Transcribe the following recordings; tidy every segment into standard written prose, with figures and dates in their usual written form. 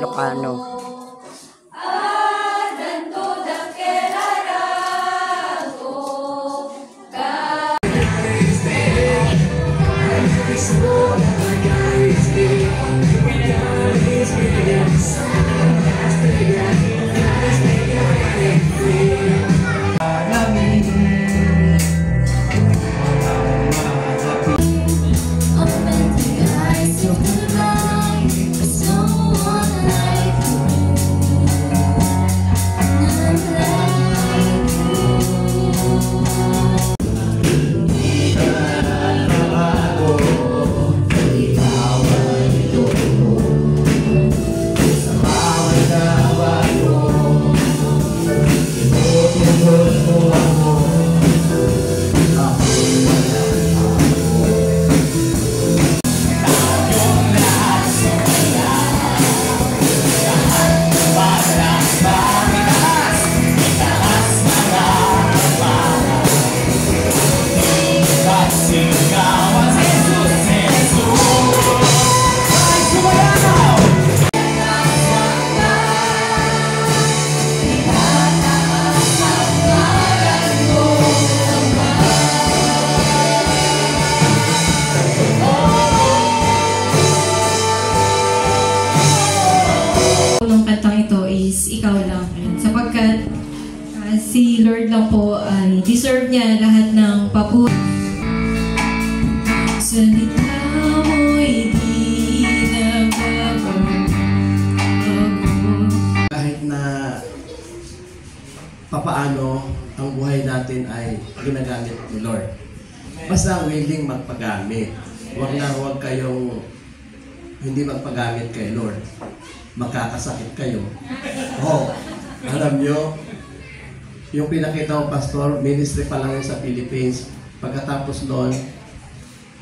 Ilocano. Ikaw lang. Sapagkat si Lord lang po ay deserve niya lahat ng papuri. Salita mo'y di nagbabago. Kahit na papaano ang buhay natin ay ginagamit ni Lord. Basta willing magpagamit. Huwag kayong hindi magpagamit kay Lord. Makakasakit kayo. Oh, alam nyo, yung pinakita ko, Pastor, ministry pa lang yun sa Philippines. Pagkatapos noon,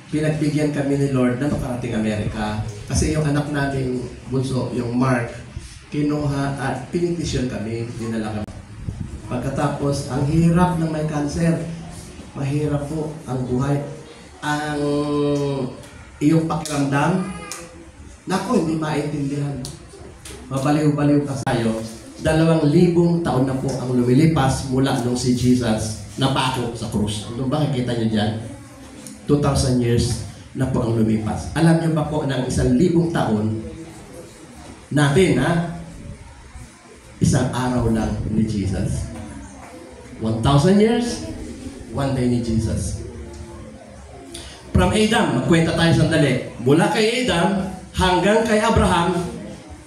pinagbigyan kami ni Lord na makarating Amerika. Kasi yung anak nating bunso, yung Mark, kinuha at pinitisyon kami, dinala kami. Pagkatapos, ang hirap ng may cancer. Mahirap po ang buhay. Ang iyong pakiramdam, naku, hindi maintindihan. Mabaliw-baliw ka tayo. 2,000 taon na po ang lumilipas mula nung si Jesus napako sa krus. Ano ba nakikita nyo dyan? 2,000 years na po ang lumipas. Alam niyo ba po ng 1,000 taon natin, ha? Isang araw lang ni Jesus. 1,000 years, one day ni Jesus. From Adam, magkwenta tayo sandali. Mula kay Adam hanggang kay Abraham,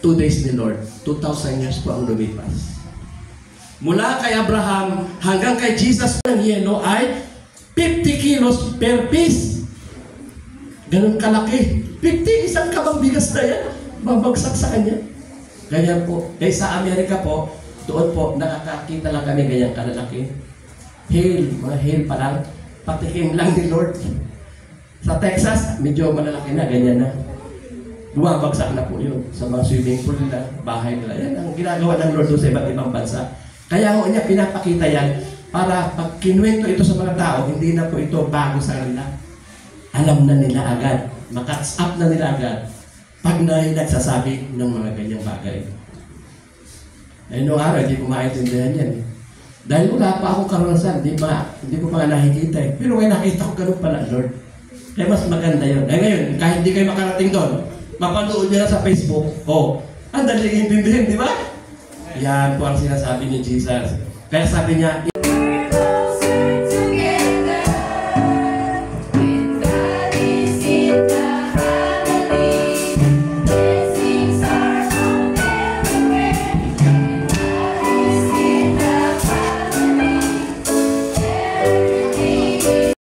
2 days ni Lord. 2,000 years po ang lumipas. Mula kay Abraham hanggang kay Jesus, ang yelo ay 50 kilos per piece. Ganun kalaki. 50, isang kabang bigas na yan. Babagsak sa kanya. Ganyan po. Kaya sa Amerika po, doon po, nakakakita lang kami ganyan kalalaki. Hail, mga hail pa lang. Patikim lang ni Lord. Sa Texas, medyo malalaki na, ganyan na. Bumabagsak na po yun sa mga swimming pool nila, bahay nila. Yan ang ginagawa ng Lord doon sa iba't ibang bansa. Kaya ho niya pinapakita yan para pag kinuwento ito sa mga tao, hindi na po ito bago sa kanila. Alam na nila agad. Makatch up na nila agad pag nagsasabi ng mga ganyang bagay. Ay noong araw, hindi ko maintindihan yan. Dahil wala pa akong karanasan, hindi ko pa nga nakikita eh. Pero may nakita ko ganun pala, Lord. Kaya mas maganda yun. Ay ngayon, kahit hindi kayo makarating doon, mapanood nyo na sa Facebook, oh, ang daling intindihin, di ba? Yan po ang sinasabi ni Jesus. Kaya sabi niya,